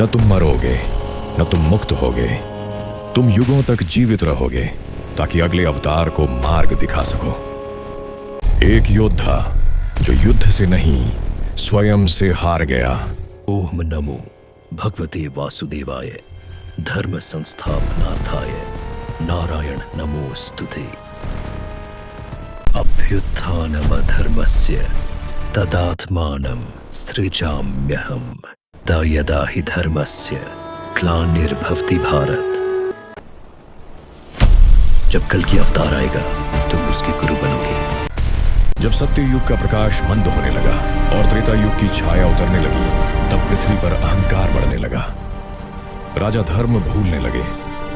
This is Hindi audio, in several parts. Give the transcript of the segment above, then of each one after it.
न तुम मरोगे न तुम मुक्त होगे, तुम युगों तक जीवित रहोगे ताकि अगले अवतार को मार्ग दिखा सको। एक योद्धा जो युद्ध से नहीं स्वयं से हार गया। ओम नमो भगवते वासुदेवाय धर्म संस्थापनार्थाय नारायण नमोस्तुते। अभ्युत्थानमधर्मस्य तदात्मानं सृजाम्यहम् यदा हि धर्मस्य ग्लानिर्भवति भारत। जब कल की अवतार आएगा तुम उसके गुरु बनोगे। जब सत्य युग का प्रकाश मंद होने लगा और त्रेता युग की छाया उतरने लगी, तब पृथ्वी पर अहंकार बढ़ने लगा। राजा धर्म भूलने लगे,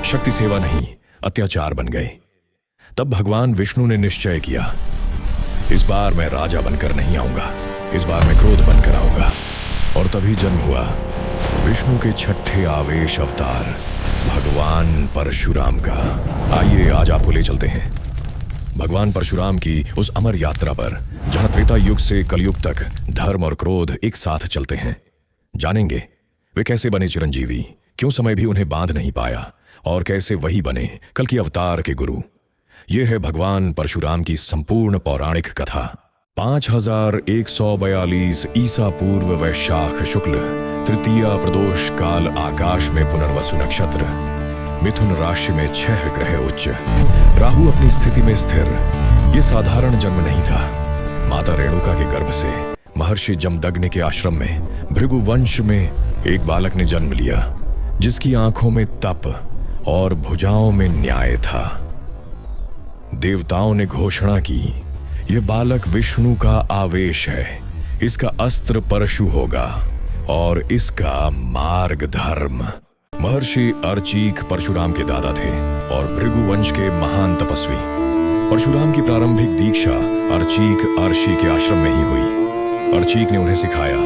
शक्ति सेवा नहीं अत्याचार बन गए। तब भगवान विष्णु ने निश्चय किया, इस बार मैं राजा बनकर नहीं आऊंगा, इस बार मैं क्रोध बनकर आऊंगा। और तभी जन्म हुआ विष्णु के छठे आवेश अवतार भगवान परशुराम का। आइए आज आपको ले चलते हैं भगवान परशुराम की उस अमर यात्रा पर, जहां त्रेता युग से कलयुग तक धर्म और क्रोध एक साथ चलते हैं। जानेंगे वे कैसे बने चिरंजीवी, क्यों समय भी उन्हें बांध नहीं पाया, और कैसे वही बने कल की अवतार के गुरु। यह है भगवान परशुराम की संपूर्ण पौराणिक कथा। 5142 ईसा पूर्व वैशाख शुक्ल तृतीया प्रदोष काल आकाश में पुनर्वसु नक्षत्र, मिथुन राशि में 6 ग्रह उच्च, राहु अपनी स्थिति में स्थिर। ये साधारण जन्म नहीं था। माता रेणुका के गर्भ से महर्षि जमदग्नि के आश्रम में भृगु वंश में एक बालक ने जन्म लिया, जिसकी आंखों में तप और भुजाओं में न्याय था। देवताओं ने घोषणा की, यह बालक विष्णु का आवेश है, इसका अस्त्र परशु होगा और इसका मार्ग धर्म। महर्षि अर्चीक परशुराम के दादा थे और भृगु वंश के महान तपस्वी। परशुराम की प्रारंभिक दीक्षा अर्चीक अर्षि के आश्रम में ही हुई। अर्चीक ने उन्हें सिखाया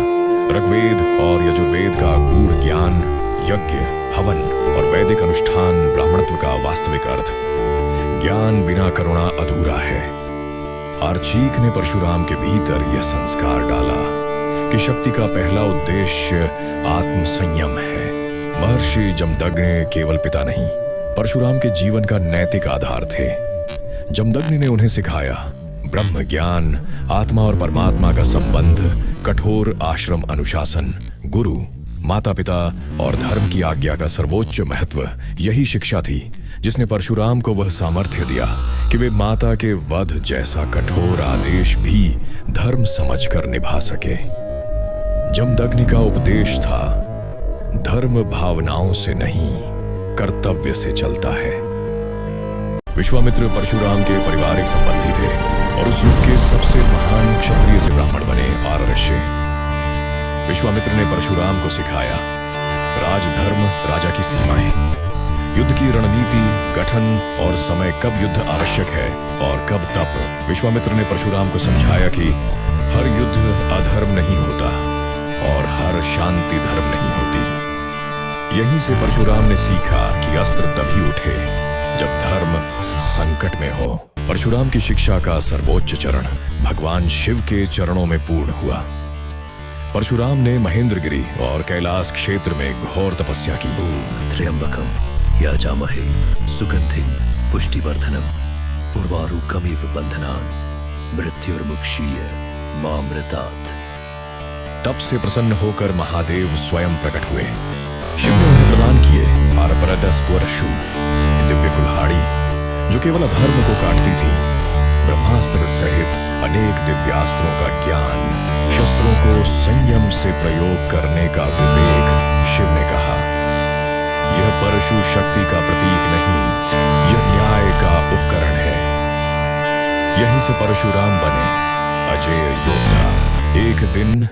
ऋग्वेद और यजुर्वेद का गूढ़ ज्ञान, यज्ञ, हवन और वैदिक अनुष्ठान ब्राह्मणत्व का वास्तविक अर्थ। ज्ञान बिना करुणा अधूरा है। अर्चीक ने परशुराम के भीतर यह संस्कार डाला कि शक्ति का पहला उद्देश्य आत्म संयम है। महर्षि जमदग्नि केवल पिता नहीं, परशुराम के जीवन का नैतिक आधार थे। जमदग्नि ने उन्हें सिखाया ब्रह्म ज्ञान, आत्मा और परमात्मा का संबंध, कठोर आश्रम अनुशासन, गुरु, माता पिता और धर्म की आज्ञा का सर्वोच्च महत्व। यही शिक्षा थी जिसने परशुराम को वह सामर्थ्य दिया कि वे माता के वध जैसा कठोर आदेश भी धर्म समझकर निभा सके। जमदग्नि का उपदेश था, धर्म भावनाओं से नहीं कर्तव्य से चलता है। विश्वामित्र परशुराम के पारिवारिक संबंधी थे और उस युग के सबसे महान क्षत्रिय से ब्राह्मण बने आर्षे। विश्वामित्र ने परशुराम को सिखाया राजधर्म, राजा की सीमाएं, युद्ध की रणनीति, गठन और समय, कब युद्ध आवश्यक है और कब तप। विश्वामित्र ने परशुराम को समझाया कि हर युद्ध अधर्म नहीं होता और हर शांति धर्म नहीं होती। यहीं से परशुराम ने सीखा कि अस्त्र तभी उठे जब धर्म संकट में हो। परशुराम की शिक्षा का सर्वोच्च चरण भगवान शिव के चरणों में पूर्ण हुआ। परशुराम ने महेंद्रगिरी और कैलाश क्षेत्र में घोर तपस्या की। त्र्यंबकम याजामहे सुगंधिं पुष्टिवर्धनम उर्वारुकमिव बंधनान् मृत्युर्मुक्षीय मामृतात्। तप से प्रसन्न होकर महादेव स्वयं प्रकट हुए। शिव ने उन्हें प्रदान किए आरपरदस परशु, दिव्य कुल्हाड़ी जो केवल अधर्म को काटती थी। ब्रह्मास्त्र सहित अनेक दिव्यास्त्रों का ज्ञान, शस्त्रों को संयम से प्रयोग करने का विवेक। शिव ने कहा, यह परशु शक्ति का प्रतीक नहीं, यह न्याय का उपकरण है। यहीं से परशुराम बने अजेय योद्धा। एक दिन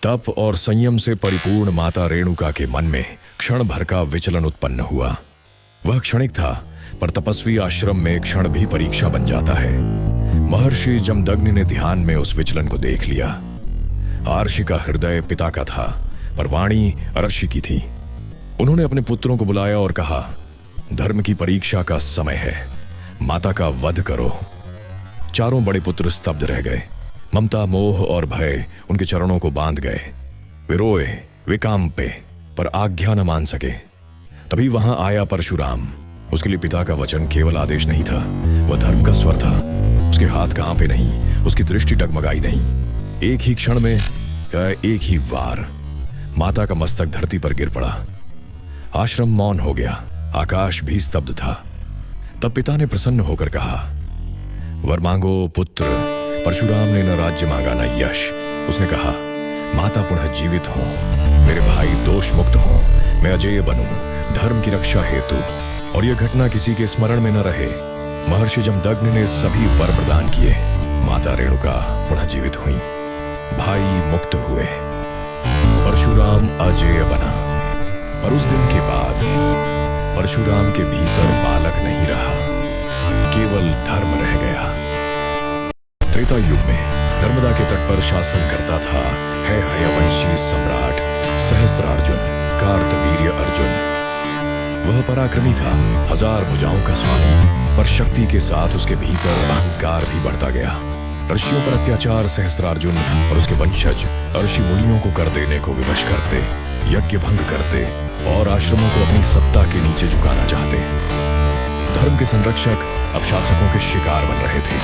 तप और संयम से परिपूर्ण माता रेणुका के मन में क्षण भर का विचलन उत्पन्न हुआ। वह क्षणिक था, पर तपस्वी आश्रम में क्षण भी परीक्षा बन जाता है। महर्षि जमदग्नि ने ध्यान में उस विचलन को देख लिया। आर्षि का हृदय पिता का था, पर वाणी अर्षि की थी। उन्होंने अपने पुत्रों को बुलाया और कहा, धर्म की परीक्षा का समय है, माता का वध करो। चारों बड़े पुत्र स्तब्ध रह गए। ममता, मोह और भय उनके चरणों को बांध गए। वे रोए, वे कांपे, पर आज्ञा न मान सके। तभी वहां आया परशुराम। उसके लिए पिता का वचन केवल आदेश नहीं था, वह धर्म का स्वर था। उसके हाथ कांपे नहीं, उसकी दृष्टि डगमगाई नहीं। एक ही क्षण में, एक ही वार, माता का मस्तक धरती पर गिर पड़ा। आश्रम मौन हो गया, आकाश भी स्तब्ध था। तब पिता ने प्रसन्न होकर कहा, वर मांगो पुत्र। परशुराम ने न राज्य मांगा न यश। उसने कहा, माता पुनः जीवित हो, मेरे भाई दोष मुक्त हो, मैं अजेय बनूं धर्म की रक्षा हेतु, और यह घटना किसी के स्मरण में न रहे। महर्षि जमदग्नि ने सभी वर प्रदान किए। माता रेणुका पुनः जीवित हुई, भाई मुक्त हुए, परशुराम अजेय बना। पर उस दिन के बाद परशुराम के भीतर बालक नहीं रहा, केवल धर्म रह गया। त्रेता युग में नर्मदा के तट पर शासन करता था हयवंशी सम्राट सहस्त्रार्जुन कार्तवीर्य अर्जुन। वह पराक्रमी था, 1000 भुजाओं का स्वामी, पर शक्ति के साथ उसके भीतर अहंकार भी बढ़ता गया। ऋषियों पर अत्याचार सहस्त्रार्जुन और उसके वंशज ऋषि मुनियों को कर देने को विवश करते, यज्ञ भंग करते और आश्रमों को अपनी सत्ता के नीचे झुकाना चाहते। धर्म के संरक्षक अब शासकों के शिकार बन रहे थे।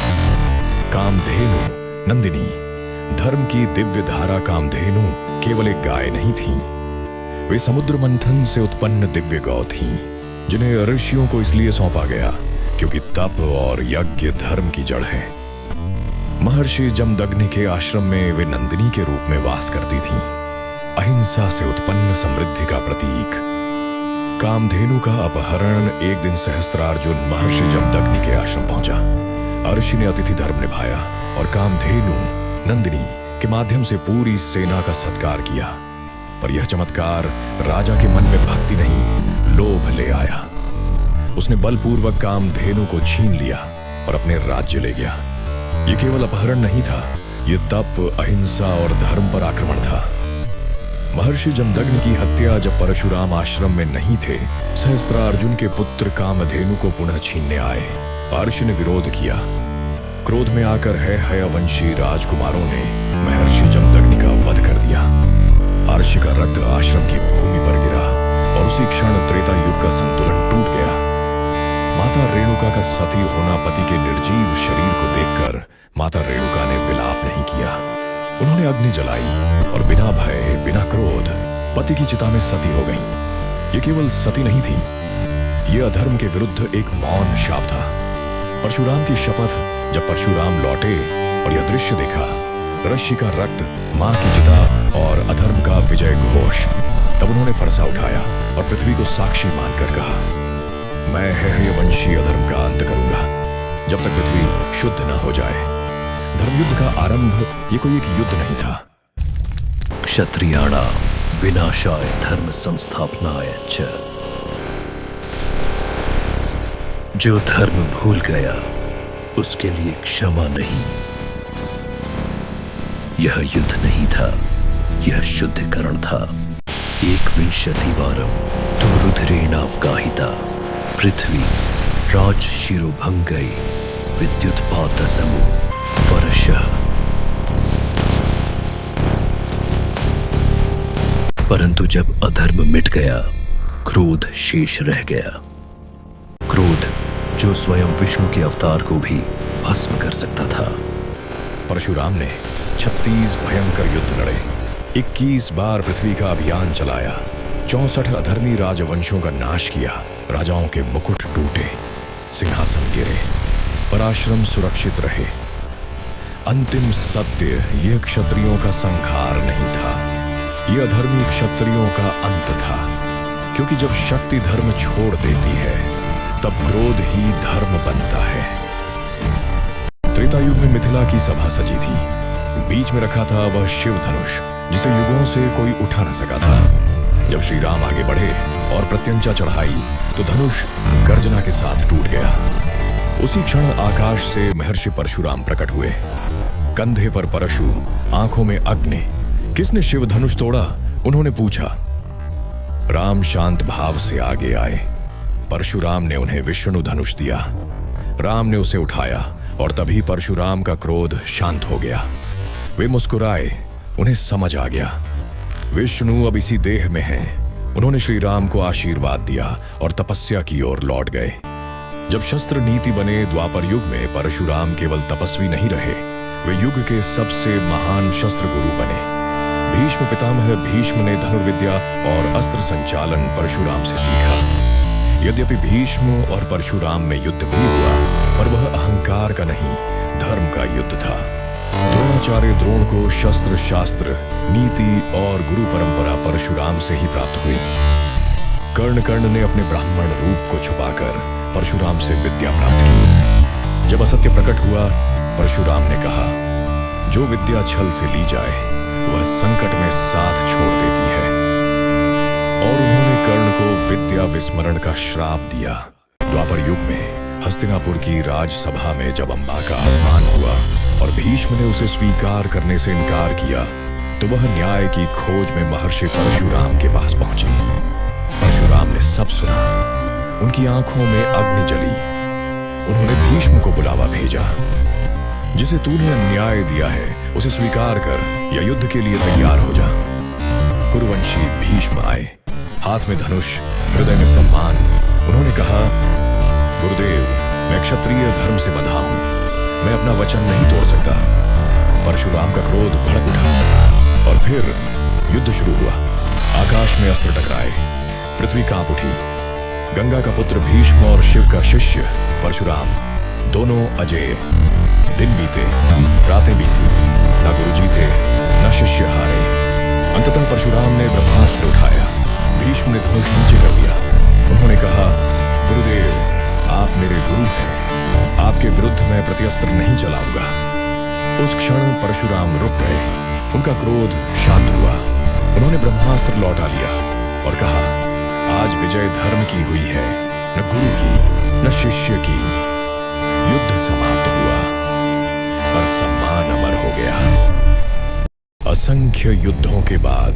कामधेनु नंदिनी, धर्म की दिव्य धारा कामधेनु केवल एक गाय नहीं थी, वे समुद्र मंथन से उत्पन्न दिव्य गौ थीं, जिन्हें ऋषियों को इसलिए सौंपा गया क्योंकि तप और यज्ञ धर्म की जड़ है। महर्षि जमदग्नि के आश्रम में वे नंदिनी के रूप में वास करती थीं, अहिंसा से उत्पन्न समृद्धि का प्रतीक। कामधेनु का अपहरण एक दिन सहस्त्रार्जुन महर्षि जमदग्नि के आश्रम पहुंचा। ऋषि ने अतिथि धर्म निभाया और कामधेनु नंदिनी के माध्यम से पूरी सेना का सत्कार किया। पर यह चमत्कार राजा के मन में भक्ति नहीं, लोभ ले आया। उसने बलपूर्वक कामधेनु को छीन लिया और अपने राज्य ले गया। यह केवल अपहरण नहीं था, यह तप, अहिंसा और धर्म पर आक्रमण था। महर्षि जमदग्नि की हत्या जब परशुराम आश्रम में नहीं थे, सहस्त्रार्जुन के पुत्र कामधेनु को पुनः छीनने आए। ऋषि ने विरोध किया। क्रोध में आकर हयवंशी राजकुमारों ने महर्षि जमदग्नि का वध कर दिया। ऋषि का रक्त आश्रम की भूमि पर गिरा और उसी क्षण त्रेता युग का संतुलन टूट गया। माता रेणुका का सती होना पति के निर्जीव शरीर को देखकर माता रेणुका ने विलाप नहीं किया। उन्होंने अग्नि जलाई और बिना भय बिना क्रोध पति की चिता में सती हो गईं। ये केवल सती नहीं थी, ये अधर्म के विरुद्ध एक मौन शाप था। परशुराम की शपथ जब परशुराम लौटे और यह दृश्य देखा, ऋषि का रक्त, मां की चिता और अधर्म का विजय घोष, तब उन्होंने फरसा उठाया और पृथ्वी को साक्षी मानकर कहा, मैं हयवंशी अधर्म का अंत करूंगा जब तक पृथ्वी शुद्ध न हो जाए। धर्मयुद्ध का आरंभ ये कोई एक युद्ध नहीं था। क्षत्रियाणा विनाशाय धर्म संस्थापनाय च। जो धर्म भूल गया उसके लिए क्षमा नहीं। यह युद्ध नहीं था, यह शुद्धिकरण था। 21 तु रुधिरेणावगाहिता पृथ्वी राजशिरोभंगै विद्युत्पातसमो वर्षः। परंतु जब अधर्म मिट गया, क्रोध शेष रह गया। क्रोध जो स्वयं विष्णु के अवतार को भी भस्म कर सकता था। परशुराम ने 36 भयंकर युद्ध लड़े, 21 बार पृथ्वी का अभियान चलाया, 64 अधर्मी राजवंशों का नाश किया, राजाओं के मुकुट टूटे, सिंहासन गिरे, पर आश्रम सुरक्षित रहे। अंतिम सत्य यह क्षत्रियों का संहार नहीं था, यह अधर्मी क्षत्रियों का अंत था। क्योंकि जब शक्ति धर्म छोड़ देती है तब क्रोध ही धर्म बनता है। त्रेता युग में मिथिला की सभा सजी थी। बीच में रखा था वह शिव धनुष जिसे युगों से कोई उठा न सका था। जब श्री राम आगे बढ़े और प्रत्यंचा चढ़ाई तो धनुष गर्जना के साथ टूट गया। उसी क्षण आकाश से महर्षि परशुराम प्रकट हुए, कंधे पर परशु, आंखों में अग्नि। किसने शिव धनुष तोड़ा? उन्होंने पूछा। राम शांत भाव से आगे आए। परशुराम ने उन्हें विष्णु धनुष दिया। राम ने उसे उठाया और तभी परशुराम का क्रोध शांत हो गया। वे मुस्कुराए, उन्हें समझ आ गया, विष्णु अब इसी देह में हैं, उन्होंने श्री राम को आशीर्वाद दिया और तपस्या की ओर लौट गए। जब शस्त्र नीति बने द्वापर युग में परशुराम केवल तपस्वी नहीं रहे, वे युग के सबसे महान शस्त्र गुरु बने। भीष्म पितामह भीष्म ने धनुर्विद्या और अस्त्र संचालन परशुराम से सीखा। यद्यपि भीष्म और परशुराम में युद्ध भी हुआ, पर वह अहंकार का नहीं, धर्म का युद्ध था। द्रोणाचार्य द्रोण को शस्त्र शास्त्र नीति और गुरु परंपरा परशुराम से ही प्राप्त हुई। कर्ण कर्ण ने अपने ब्राह्मण रूप को छुपाकर परशुराम से विद्या प्राप्त की। जब असत्य प्रकट हुआ, परशुराम ने कहा, जो विद्या छल से ली जाए वह संकट में साथ छोड़ देती है। और उन्होंने कर्ण को विद्या विस्मरण का श्राप दिया। द्वापर युग में हस्तिनापुर की राजसभा में जब अम्बा का अपमान हुआ और भीष्म ने उसे स्वीकार करने से इनकार किया, तो वह न्याय की खोज में महर्षि परशुराम के पास पहुंची। परशुराम ने सब सुना। उनकी आंखों में अग्नि जली। उन्होंने भीष्म को बुलावा भेजा। जिसे तूने अन्याय दिया है उसे स्वीकार कर या युद्ध के लिए तैयार हो जा। कुरुवंशी भीष्म आए, हाथ में धनुष, हृदय में सम्मान। उन्होंने कहा, गुरुदेव, मैं क्षत्रिय धर्म से बंधा हूं, मैं अपना वचन नहीं तोड़ सकता। परशुराम का क्रोध भड़क उठा और फिर युद्ध शुरू हुआ। आकाश में अस्त्र टकराए, पृथ्वी कांप उठी। गंगा का पुत्र भीष्म और शिव का शिष्य परशुराम दोनों अजेय। दिन बीते, रातें बीती, न गुरु जीते न शिष्य हारे। अंततः परशुराम ने ब्रह्मास्त्र उठाया। भीष्म ने धनुष नीचे कर दिया। उन्होंने कहा, गुरुदेव, आप मेरे गुरु हैं, आपके विरुद्ध मैं प्रत्यस्त्र नहीं चलाऊंगा। उस क्षण परशुराम रुक गए। उनका क्रोध शांत हुआ। उन्होंने ब्रह्मास्त्र लौटा लिया और कहा, आज विजय धर्म की हुई है, न गुरु की न शिष्य की। युद्ध समाप्त हुआ, पर सम्मान अमर हो गया। असंख्य युद्धों के बाद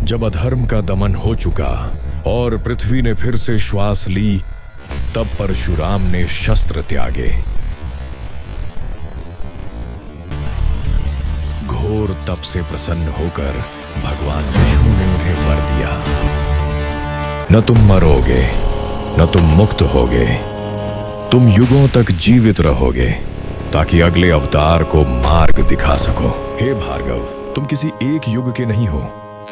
जब अधर्म का दमन हो चुका और पृथ्वी ने फिर से श्वास ली, तब परशुराम ने शस्त्र त्यागे। घोर तप से प्रसन्न होकर भगवान विष्णु ने उन्हें वर दिया, न तुम मरोगे, न तुम मुक्त होगे, तुम युगों तक जीवित रहोगे, ताकि अगले अवतार को मार्ग दिखा सको। हे भार्गव, तुम किसी एक युग के नहीं हो,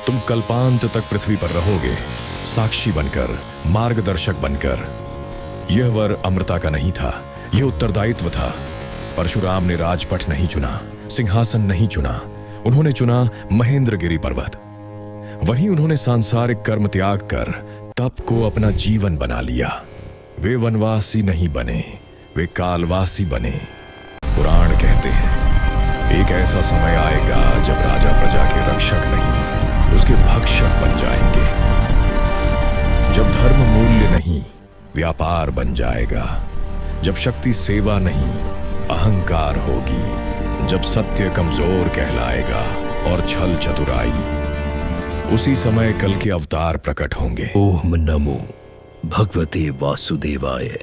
तुम कल्पांत तक पृथ्वी पर रहोगे, साक्षी बनकर, मार्गदर्शक बनकर। यह वर अमृता का नहीं था, यह उत्तरदायित्व था। परशुराम ने राजपट नहीं चुना, सिंहासन नहीं चुना, उन्होंने चुना महेंद्रगिरी पर्वत। वहीं उन्होंने सांसारिक कर्म त्याग कर तप को अपना जीवन बना लिया। वे वनवासी नहीं बने, वे कालवासी बने। पुराण कहते हैं, एक ऐसा समय आएगा जब राजा प्रजा के रक्षक नहीं, उसके भक्षक बन जाएंगे। जब धर्म मूल्य नहीं, व्यापार बन जाएगा। जब शक्ति सेवा नहीं, अहंकार होगी। जब सत्य कमजोर कहलाएगा और छल चतुराई, उसी समय कल के अवतार प्रकट होंगे। ओम नमो भगवते वासुदेवाय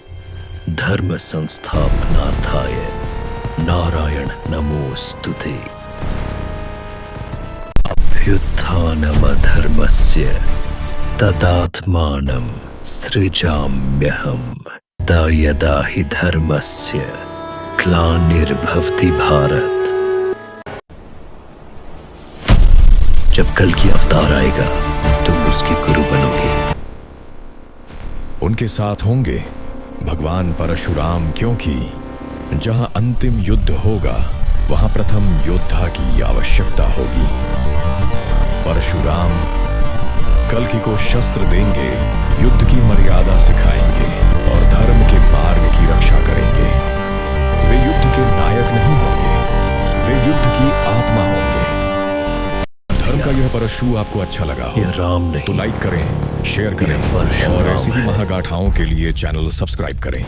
धर्म संस्थापनार्थाय नारायण नमोस्तुते। अभ्युत्थानमधर्मस्य तदात्मानं सृजाम्यहम् यदा हि धर्मस्य ग्लानिर्भवति भारत। जब कल की अवतार आएगा, तुम उसके गुरु बनोगे। उनके साथ होंगे भगवान परशुराम, क्योंकि जहां अंतिम युद्ध होगा वहां प्रथम योद्धा की आवश्यकता होगी। परशुराम कल्कि को शस्त्र देंगे, युद्ध की मर्यादा सिखाएंगे और धर्म के मार्ग की रक्षा करेंगे। वे युद्ध के नायक नहीं होंगे, वे युद्ध की आत्मा होंगे। धर्म का यह परशु आपको अच्छा लगा हो यह राम नहीं, तो लाइक करें, शेयर करें और ऐसी ही महागाथाओं के लिए चैनल सब्सक्राइब करें।